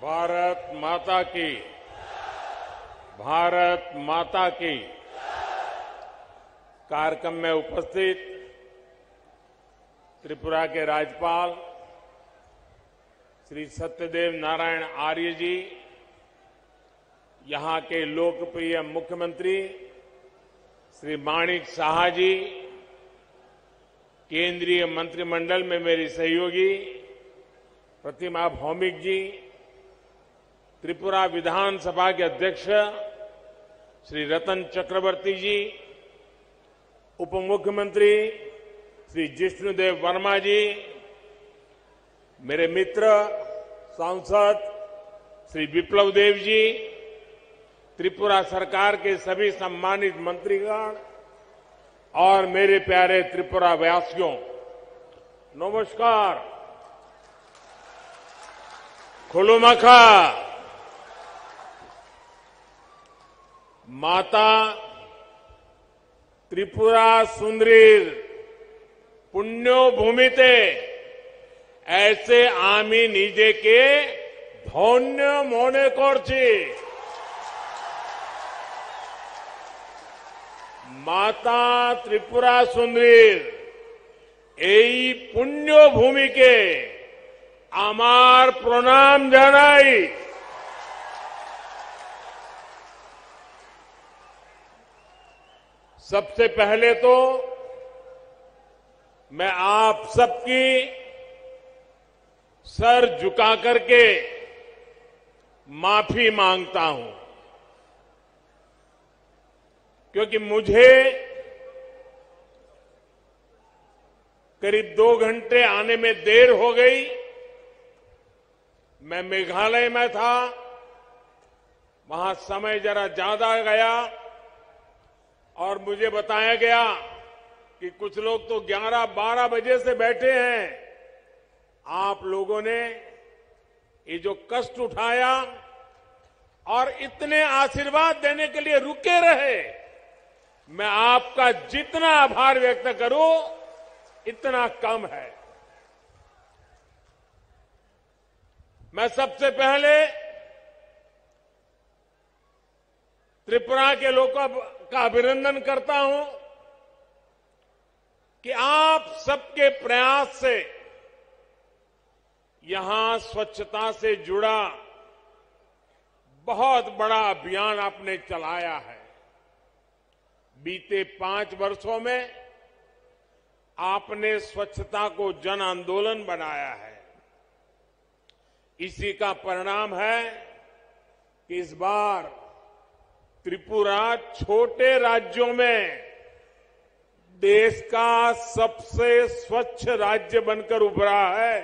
भारत माता की, भारत माता की। कार्यक्रम में उपस्थित त्रिपुरा के राज्यपाल श्री सत्यदेव नारायण आर्य जी, यहां के लोकप्रिय मुख्यमंत्री श्री माणिक साहा जी, केंद्रीय मंत्रिमंडल में मेरी सहयोगी प्रतिमा भौमिक जी, त्रिपुरा विधानसभा के अध्यक्ष श्री रतन चक्रवर्ती जी, उप मुख्यमंत्री श्री जिष्णुदेव वर्मा जी, मेरे मित्र सांसद श्री विप्लव देव जी, त्रिपुरा सरकार के सभी सम्मानित मंत्रीगण और मेरे प्यारे त्रिपुरा वासियों, नमस्कार। खुलुमखा। माता त्रिपुरा सुंदरीर पुण्यो भूमिते ऐसे आमी निजे के धन्य मने करছি। माता त्रिपुरा सुंदरीर এই পুণ্য ভূমিকে আমার প্রণাম জানাই। सबसे पहले तो मैं आप सबकी सर झुका करके माफी मांगता हूं, क्योंकि मुझे करीब 2 घंटे आने में देर हो गई। मैं मेघालय में था, वहां समय जरा ज्यादा गया और मुझे बताया गया कि कुछ लोग तो 11-12 बजे से बैठे हैं। आप लोगों ने ये जो कष्ट उठाया और इतने आशीर्वाद देने के लिए रुके रहे, मैं आपका जितना आभार व्यक्त करूं इतना कम है। मैं सबसे पहले त्रिपुरा के लोगों का अभिनंदन करता हूं कि आप सबके प्रयास से यहां स्वच्छता से जुड़ा बहुत बड़ा अभियान आपने चलाया है। बीते 5 वर्षों में आपने स्वच्छता को जन आंदोलन बनाया है। इसी का परिणाम है कि इस बार त्रिपुरा छोटे राज्यों में देश का सबसे स्वच्छ राज्य बनकर उभरा है।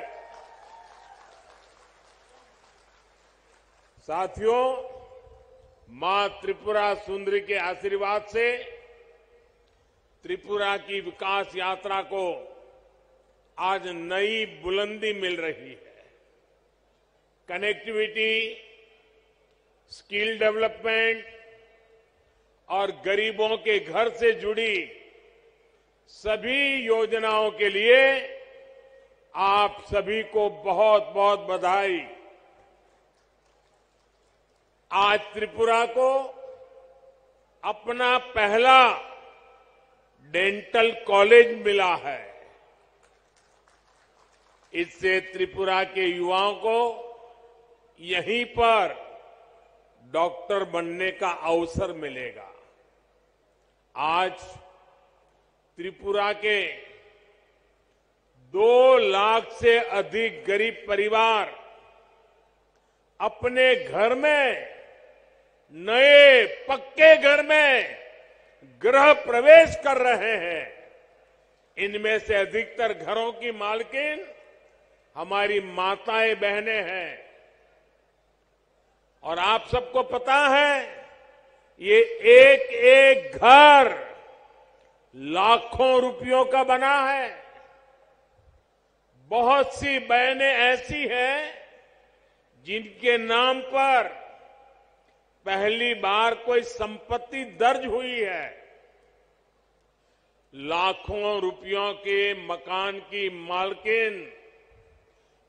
साथियों, मां त्रिपुरा सुंदरी के आशीर्वाद से त्रिपुरा की विकास यात्रा को आज नई बुलंदी मिल रही है। कनेक्टिविटी, स्किल डेवलपमेंट और गरीबों के घर से जुड़ी सभी योजनाओं के लिए आप सभी को बहुत बहुत बधाई। आज त्रिपुरा को अपना पहला डेंटल कॉलेज मिला है। इससे त्रिपुरा के युवाओं को यहीं पर डॉक्टर बनने का अवसर मिलेगा। आज त्रिपुरा के 2 लाख से अधिक गरीब परिवार अपने घर में, नए पक्के घर में गृह प्रवेश कर रहे हैं। इनमें से अधिकतर घरों की मालकिन हमारी माताएं बहनें हैं। और आप सबको पता है, ये एक एक घर लाखों रुपयों का बना है। बहुत सी बहनें ऐसी हैं जिनके नाम पर पहली बार कोई संपत्ति दर्ज हुई है। लाखों रुपयों के मकान की मालकिन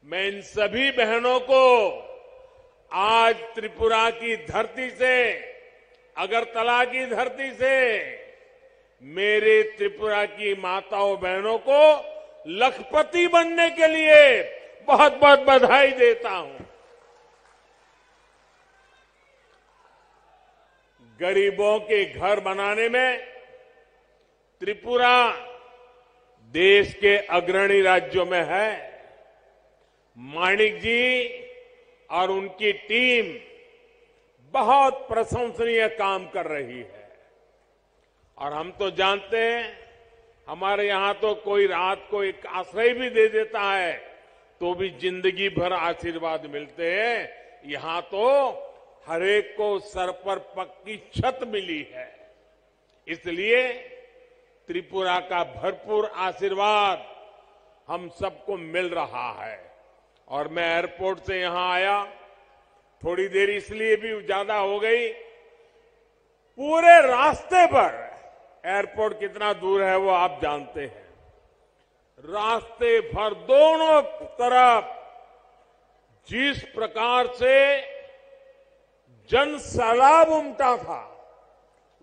मैं इन सभी बहनों को आज त्रिपुरा की धरती से, अगरतला की धरती से मेरे त्रिपुरा की माताओं बहनों को लखपति बनने के लिए बहुत बहुत बधाई देता हूं। गरीबों के घर बनाने में त्रिपुरा देश के अग्रणी राज्यों में है। माणिक जी और उनकी टीम बहुत प्रशंसनीय काम कर रही है और हम तो जानते हैं, हमारे यहां तो कोई रात को एक आश्रय भी दे देता है तो भी जिंदगी भर आशीर्वाद मिलते हैं। यहां तो हरेक को सर पर पक्की छत मिली है। इसलिए त्रिपुरा का भरपूर आशीर्वाद हम सबको मिल रहा है। और मैं एयरपोर्ट से यहां आया, थोड़ी देर इसलिए भी ज्यादा हो गई, पूरे रास्ते पर, एयरपोर्ट कितना दूर है वो आप जानते हैं, रास्ते भर दोनों तरफ जिस प्रकार से जन सैलाब उमटा था,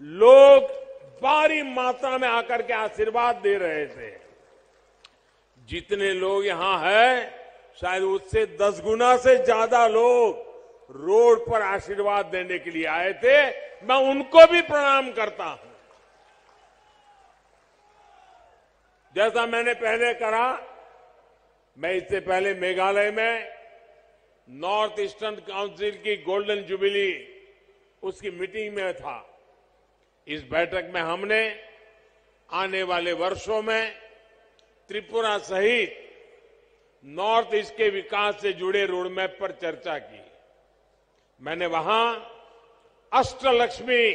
लोग भारी मात्रा में आकर के आशीर्वाद दे रहे थे। जितने लोग यहां हैं, शायद उससे 10 गुना से ज्यादा लोग रोड पर आशीर्वाद देने के लिए आए थे। मैं उनको भी प्रणाम करता हूं। जैसा मैंने पहले कहा, मैं इससे पहले मेघालय में नॉर्थ ईस्टर्न काउंसिल की गोल्डन जुबिली उसकी मीटिंग में था। इस बैठक में हमने आने वाले वर्षों में त्रिपुरा सहित नॉर्थ ईस्ट के विकास से जुड़े रोडमैप पर चर्चा की। मैंने वहां अष्टलक्ष्मी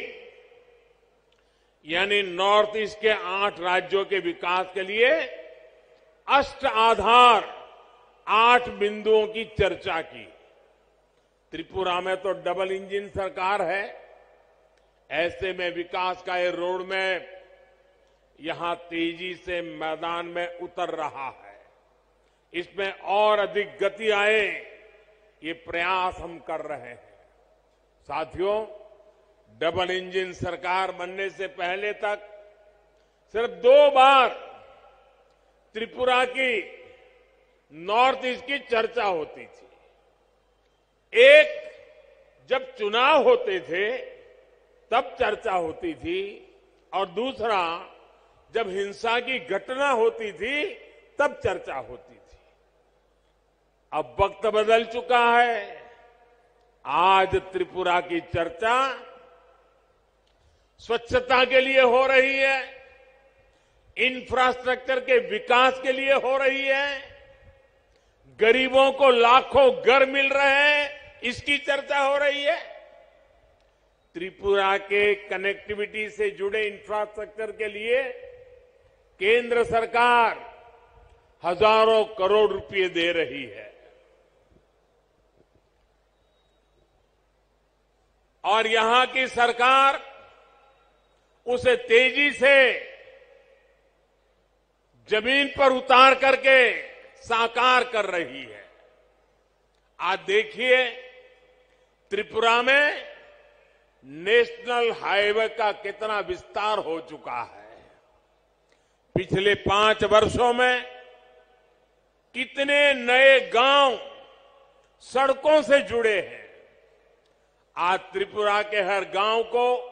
यानी नॉर्थ ईस्ट के 8 राज्यों के विकास के लिए अष्ट आधार 8 बिंदुओं की चर्चा की। त्रिपुरा में तो डबल इंजन सरकार है, ऐसे में विकास का ये रोड मैप यहां तेजी से मैदान में उतर रहा है। इसमें और अधिक गति आए, ये प्रयास हम कर रहे हैं। साथियों, डबल इंजन सरकार बनने से पहले तक सिर्फ 2 बार त्रिपुरा की नॉर्थ ईस्ट की चर्चा होती थी। एक जब चुनाव होते थे तब चर्चा होती थी, और दूसरा जब हिंसा की घटना होती थी तब चर्चा होती थी। अब वक्त बदल चुका है। आज त्रिपुरा की चर्चा स्वच्छता के लिए हो रही है, इंफ्रास्ट्रक्चर के विकास के लिए हो रही है, गरीबों को लाखों घर मिल रहे हैं, इसकी चर्चा हो रही है। त्रिपुरा के कनेक्टिविटी से जुड़े इंफ्रास्ट्रक्चर के लिए केंद्र सरकार हजारों करोड़ रुपए दे रही है और यहां की सरकार उसे तेजी से जमीन पर उतार करके साकार कर रही है। आज देखिए, त्रिपुरा में नेशनल हाईवे का कितना विस्तार हो चुका है। पिछले 5 वर्षों में कितने नए गांव सड़कों से जुड़े हैं। आज त्रिपुरा के हर गांव को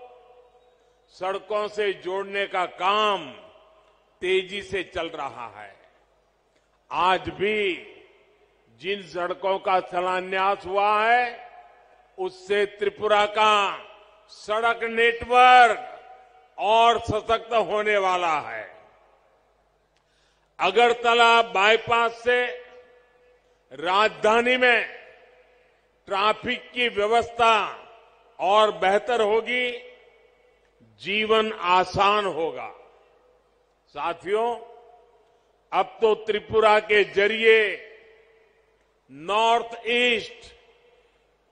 सड़कों से जोड़ने का काम तेजी से चल रहा है। आज भी जिन सड़कों का शिलान्यास हुआ है, उससे त्रिपुरा का सड़क नेटवर्क और सशक्त होने वाला है। अगरतला बाईपास से राजधानी में ट्रैफिक की व्यवस्था और बेहतर होगी, जीवन आसान होगा। साथियों, अब तो त्रिपुरा के जरिए नॉर्थ ईस्ट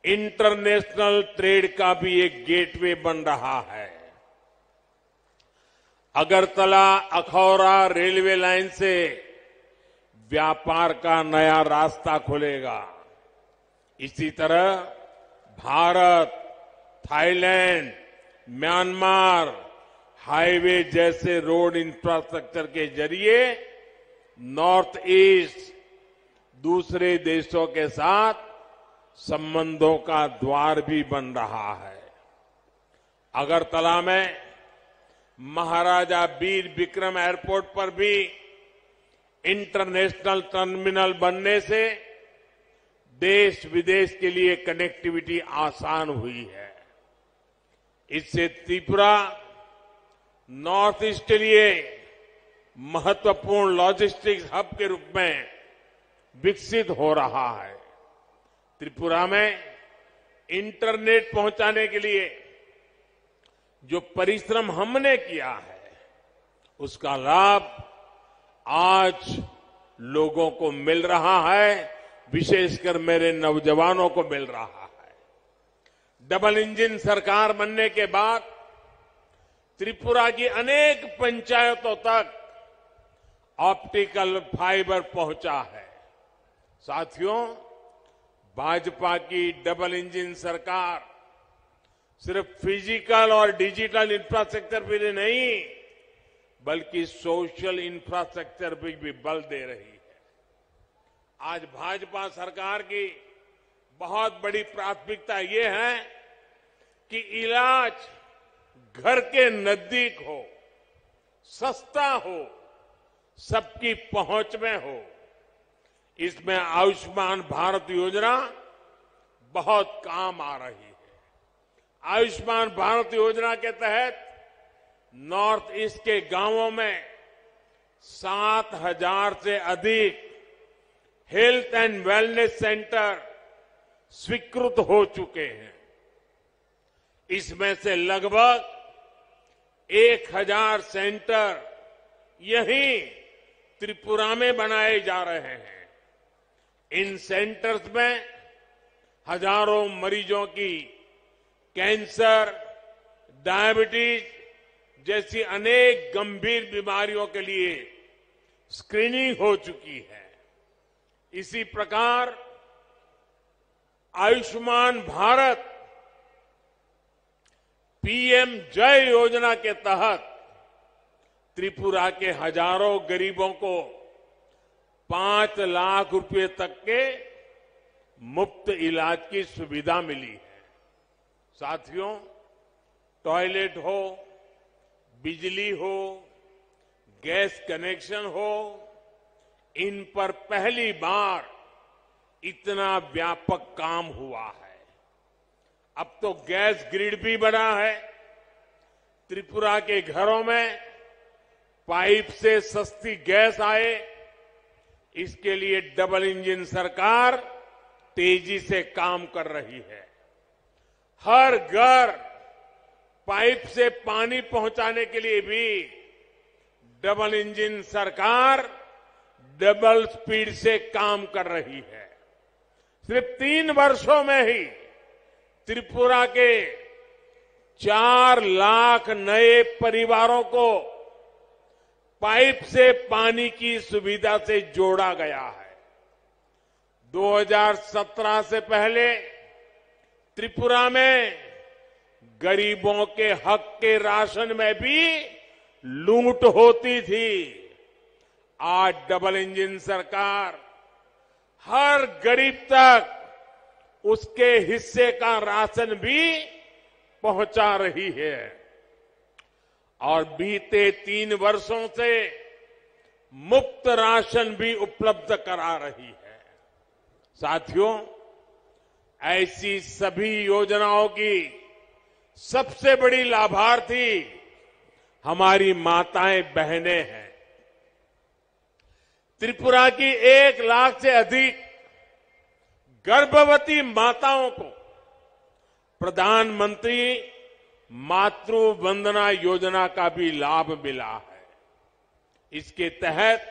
इंटरनेशनल ट्रेड का भी एक गेटवे बन रहा है। अगरतला अखौरा रेलवे लाइन से व्यापार का नया रास्ता खुलेगा। इसी तरह भारत, थाईलैंड, म्यांमार हाईवे जैसे रोड इंफ्रास्ट्रक्चर के जरिए नॉर्थ ईस्ट दूसरे देशों के साथ संबंधों का द्वार भी बन रहा है। अगरतला में महाराजा वीर विक्रम एयरपोर्ट पर भी इंटरनेशनल टर्मिनल बनने से देश विदेश के लिए कनेक्टिविटी आसान हुई है। इससे त्रिपुरा नॉर्थ ईस्ट के लिए महत्वपूर्ण लॉजिस्टिक्स हब के रूप में विकसित हो रहा है। त्रिपुरा में इंटरनेट पहुंचाने के लिए जो परिश्रम हमने किया है, उसका लाभ आज लोगों को मिल रहा है, विशेषकर मेरे नौजवानों को मिल रहा है। डबल इंजन सरकार बनने के बाद त्रिपुरा की अनेक पंचायतों तक ऑप्टिकल फाइबर पहुंचा है। साथियों, भाजपा की डबल इंजन सरकार सिर्फ फिजिकल और डिजिटल इंफ्रास्ट्रक्चर पर नहीं, बल्कि सोशल इंफ्रास्ट्रक्चर पर भी बल दे रही है। आज भाजपा सरकार की बहुत बड़ी प्राथमिकता ये है कि इलाज घर के नजदीक हो, सस्ता हो, सबकी पहुंच में हो। इसमें आयुष्मान भारत योजना बहुत काम आ रही है। आयुष्मान भारत योजना के तहत नॉर्थ ईस्ट के गांवों में 7,000 से अधिक हेल्थ एंड वेलनेस सेंटर स्वीकृत हो चुके हैं। इसमें से लगभग 1,000 सेंटर यहीं त्रिपुरा में बनाए जा रहे हैं। इन सेंटर्स में हजारों मरीजों की कैंसर, डायबिटीज जैसी अनेक गंभीर बीमारियों के लिए स्क्रीनिंग हो चुकी है। इसी प्रकार आयुष्मान भारत पीएम जय योजना के तहत त्रिपुरा के हजारों गरीबों को 5 लाख रुपए तक के मुफ्त इलाज की सुविधा मिली है। साथियों, टॉयलेट हो, बिजली हो, गैस कनेक्शन हो, इन पर पहली बार इतना व्यापक काम हुआ है। अब तो गैस ग्रिड भी बना है। त्रिपुरा के घरों में पाइप से सस्ती गैस आए, इसके लिए डबल इंजन सरकार तेजी से काम कर रही है। हर घर पाइप से पानी पहुंचाने के लिए भी डबल इंजन सरकार डबल स्पीड से काम कर रही है। सिर्फ 3 वर्षों में ही त्रिपुरा के 4 लाख नए परिवारों को पाइप से पानी की सुविधा से जोड़ा गया है। 2017 से पहले त्रिपुरा में गरीबों के हक के राशन में भी लूट होती थी। आज डबल इंजन सरकार हर गरीब तक उसके हिस्से का राशन भी पहुंचा रही है और बीते 3 वर्षों से मुफ्त राशन भी उपलब्ध करा रही है। साथियों, ऐसी सभी योजनाओं की सबसे बड़ी लाभार्थी हमारी माताएं बहनें हैं। त्रिपुरा की 1 लाख से अधिक गर्भवती माताओं को प्रधानमंत्री मातृ वंदना योजना का भी लाभ मिला है। इसके तहत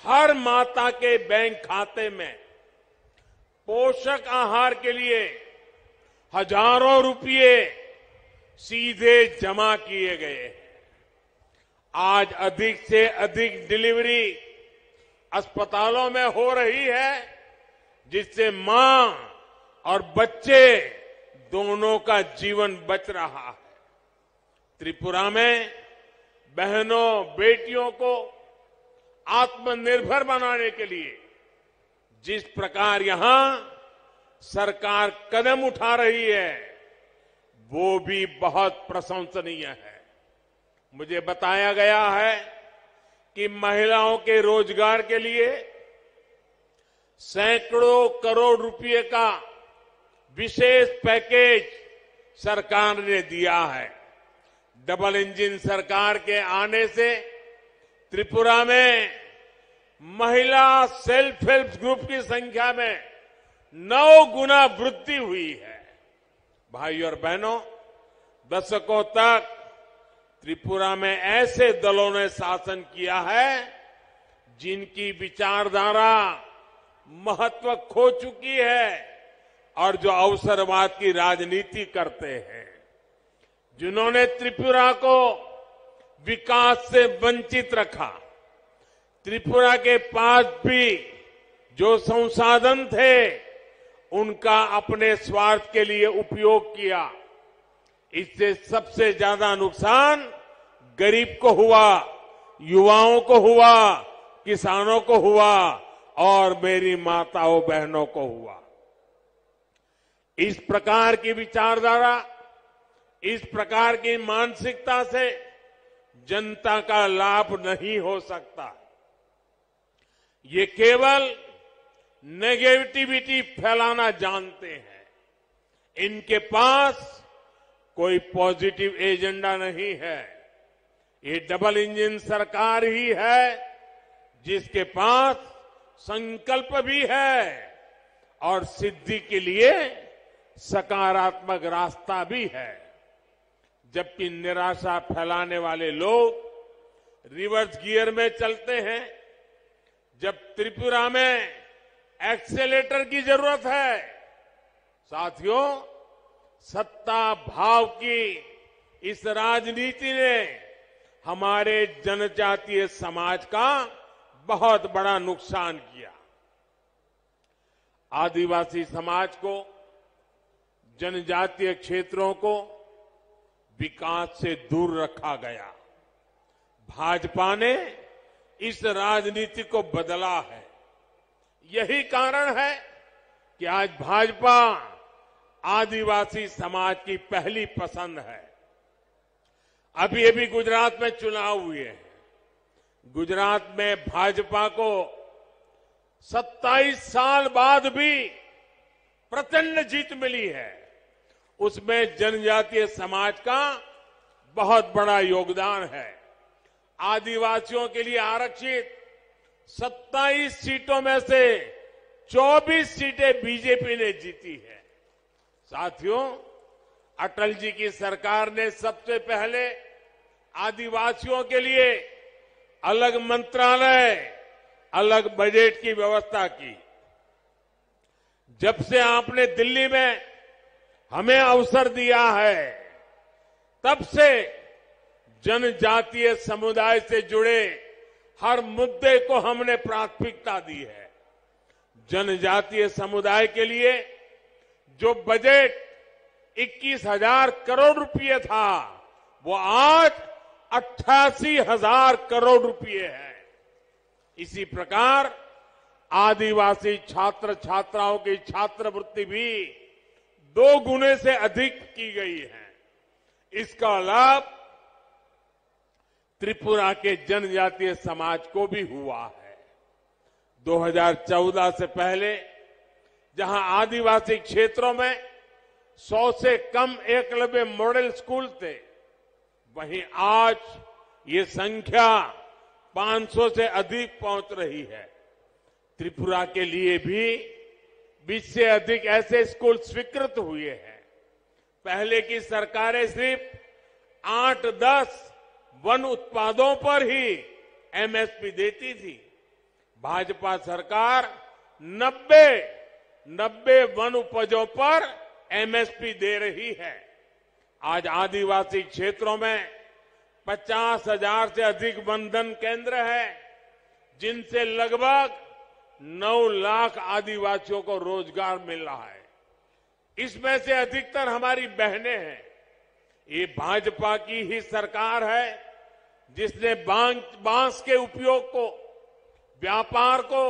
हर माता के बैंक खाते में पोषक आहार के लिए हजारों रुपये सीधे जमा किए गए हैं। आज अधिक से अधिक डिलीवरी अस्पतालों में हो रही है, जिससे मां और बच्चे दोनों का जीवन बच रहा है। त्रिपुरा में बहनों बेटियों को आत्मनिर्भर बनाने के लिए जिस प्रकार यहां सरकार कदम उठा रही है वो भी बहुत प्रशंसनीय है। मुझे बताया गया है कि महिलाओं के रोजगार के लिए सैकड़ों करोड़ रुपए का विशेष पैकेज सरकार ने दिया है। डबल इंजन सरकार के आने से त्रिपुरा में महिला सेल्फ हेल्प ग्रुप की संख्या में 9 गुना वृद्धि हुई है। भाइयों और बहनों, दशकों तक त्रिपुरा में ऐसे दलों ने शासन किया है जिनकी विचारधारा महत्व खो चुकी है और जो अवसरवाद की राजनीति करते हैं, जिन्होंने त्रिपुरा को विकास से वंचित रखा। त्रिपुरा के पास भी जो संसाधन थे उनका अपने स्वार्थ के लिए उपयोग किया। इससे सबसे ज्यादा नुकसान गरीब को हुआ, युवाओं को हुआ, किसानों को हुआ और मेरी माताओं बहनों को हुआ। इस प्रकार की विचारधारा, इस प्रकार की मानसिकता से जनता का लाभ नहीं हो सकता। ये केवल नेगेटिविटी फैलाना जानते हैं। इनके पास कोई पॉजिटिव एजेंडा नहीं है। ये डबल इंजन सरकार ही है जिसके पास संकल्प भी है और सिद्धि के लिए सकारात्मक रास्ता भी है। जबकि निराशा फैलाने वाले लोग रिवर्स गियर में चलते हैं। जब त्रिपुरा में एक्सेलेटर की जरूरत है, साथियों, सत्ता भाव की इस राजनीति ने हमारे जनजातीय समाज का बहुत बड़ा नुकसान किया। आदिवासी समाज को, जनजातीय क्षेत्रों को विकास से दूर रखा गया। भाजपा ने इस राजनीति को बदला है। यही कारण है कि आज भाजपा आदिवासी समाज की पहली पसंद है। अभी अभी गुजरात में चुनाव हुए हैं। गुजरात में भाजपा को 27 साल बाद भी प्रचंड जीत मिली है। उसमें जनजातीय समाज का बहुत बड़ा योगदान है। आदिवासियों के लिए आरक्षित 27 सीटों में से 24 सीटें बीजेपी ने जीती है। साथियों, अटल जी की सरकार ने सबसे पहले आदिवासियों के लिए अलग मंत्रालय, अलग बजट की व्यवस्था की। जब से आपने दिल्ली में हमें अवसर दिया है, तब से जनजातीय समुदाय से जुड़े हर मुद्दे को हमने प्राथमिकता दी है। जनजातीय समुदाय के लिए जो बजट 21,000 करोड़ रुपए था, वो आज 88,000 करोड़ रुपए है। इसी प्रकार आदिवासी छात्र छात्राओं की छात्रवृत्ति भी 2 गुने से अधिक की गई है। इसका लाभ त्रिपुरा के जनजातीय समाज को भी हुआ है। 2014 से पहले जहां आदिवासी क्षेत्रों में 100 से कम एकलव्य मॉडल स्कूल थे, वहीं आज ये संख्या 500 से अधिक पहुंच रही है। त्रिपुरा के लिए भी 20 से अधिक ऐसे स्कूल स्वीकृत हुए हैं। पहले की सरकारें सिर्फ 8-10 वन उत्पादों पर ही एमएसपी देती थी। भाजपा सरकार 90 वन उपजों पर एमएसपी दे रही है। आज आदिवासी क्षेत्रों में 50,000 से अधिक वनधन केंद्र है, जिनसे लगभग 9 लाख आदिवासियों को रोजगार मिल रहा है। इसमें से अधिकतर हमारी बहनें हैं। ये भाजपा की ही सरकार है जिसने बांस के उपयोग को, व्यापार को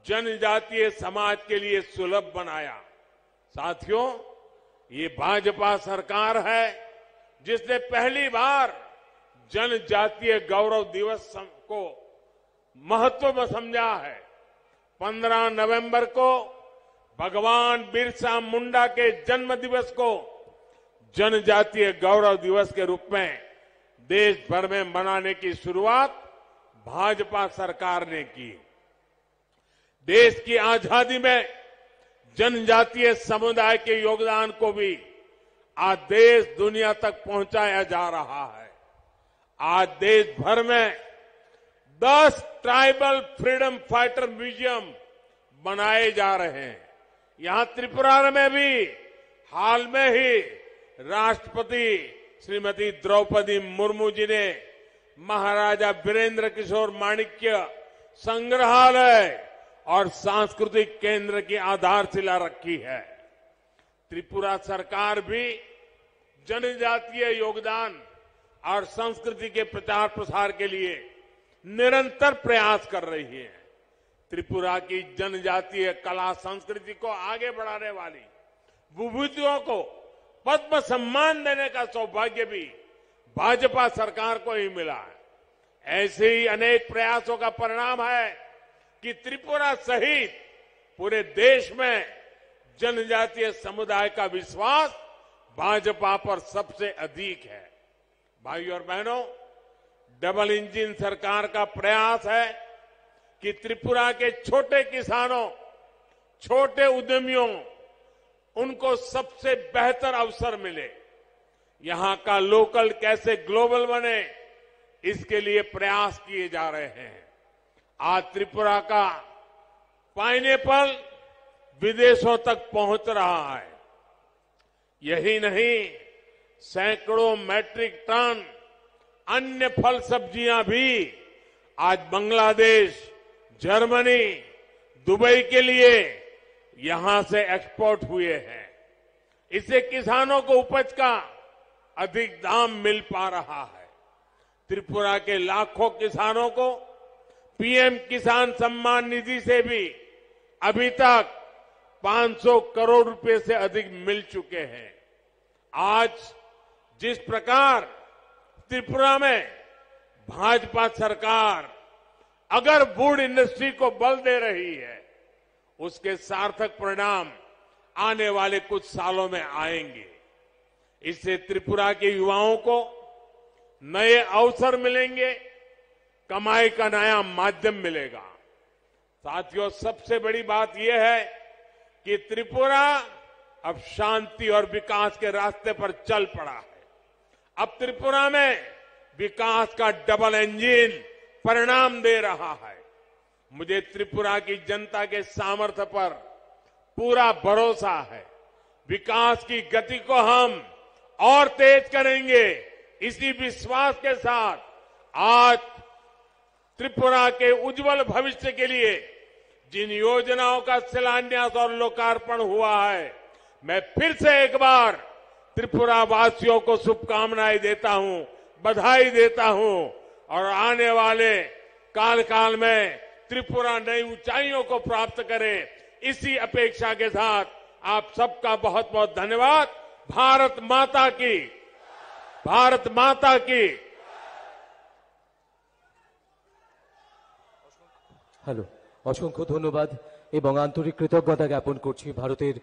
जनजातीय समाज के लिए सुलभ बनाया। साथियों, ये भाजपा सरकार है जिसने पहली बार जनजातीय गौरव दिवस को महत्व में समझा है। 15 नवंबर को भगवान बिरसा मुंडा के जन्म दिवस को जनजातीय गौरव दिवस के रूप में देश भर में मनाने की शुरुआत भाजपा सरकार ने की। देश की आजादी में जनजातीय समुदाय के योगदान को भी आज देश दुनिया तक पहुंचाया जा रहा है। आज देश भर में 10 ट्राइबल फ्रीडम फाइटर म्यूजियम बनाए जा रहे हैं। यहां त्रिपुरा में भी हाल में ही राष्ट्रपति श्रीमती द्रौपदी मुर्मू जी ने महाराजा वीरेंद्र किशोर माणिक्य संग्रहालय और सांस्कृतिक केंद्र की आधारशिला रखी है। त्रिपुरा सरकार भी जनजातीय योगदान और संस्कृति के प्रचार प्रसार के लिए निरंतर प्रयास कर रही है। त्रिपुरा की जनजातीय कला संस्कृति को आगे बढ़ाने वाली विभूतियों को पद्म सम्मान देने का सौभाग्य भी भाजपा सरकार को ही मिला है। ऐसे ही अनेक प्रयासों का परिणाम है कि त्रिपुरा सहित पूरे देश में जनजातीय समुदाय का विश्वास भाजपा पर सबसे अधिक है। भाइयों और बहनों, डबल इंजन सरकार का प्रयास है कि त्रिपुरा के छोटे किसानों, छोटे उद्यमियों, उनको सबसे बेहतर अवसर मिले। यहां का लोकल कैसे ग्लोबल बने, इसके लिए प्रयास किए जा रहे हैं। आज त्रिपुरा का पाइनएप्पल विदेशों तक पहुंच रहा है। यही नहीं, सैकड़ों मैट्रिक टन अन्य फल सब्जियां भी आज बांग्लादेश, जर्मनी, दुबई के लिए यहां से एक्सपोर्ट हुए हैं। इससे किसानों को उपज का अधिक दाम मिल पा रहा है। त्रिपुरा के लाखों किसानों को पीएम किसान सम्मान निधि से भी अभी तक 500 करोड़ रुपए से अधिक मिल चुके हैं। आज जिस प्रकार त्रिपुरा में भाजपा सरकार अगर वुड इंडस्ट्री को बल दे रही है, उसके सार्थक परिणाम आने वाले कुछ सालों में आएंगे। इससे त्रिपुरा के युवाओं को नए अवसर मिलेंगे, कमाई का नया माध्यम मिलेगा। साथियों, सबसे बड़ी बात यह है कि त्रिपुरा अब शांति और विकास के रास्ते पर चल पड़ा है। अब त्रिपुरा में विकास का डबल इंजन परिणाम दे रहा है। मुझे त्रिपुरा की जनता के सामर्थ्य पर पूरा भरोसा है। विकास की गति को हम और तेज करेंगे। इसी विश्वास के साथ आज त्रिपुरा के उज्जवल भविष्य के लिए जिन योजनाओं का शिलान्यास और लोकार्पण हुआ है, मैं फिर से एक बार त्रिपुरा वासियों को शुभकामनाएं देता हूं, बधाई देता हूं और आने वाले काल में त्रिपुरा नई ऊंचाइयों को प्राप्त करे, इसी अपेक्षा के साथ आप सबका बहुत बहुत धन्यवाद। भारत माता की, भारत माता की। হ্যালো, অসংখ্য ধন্যবাদ এবং আন্তরিক কৃতজ্ঞতা জ্ঞাপন করছি ভারতের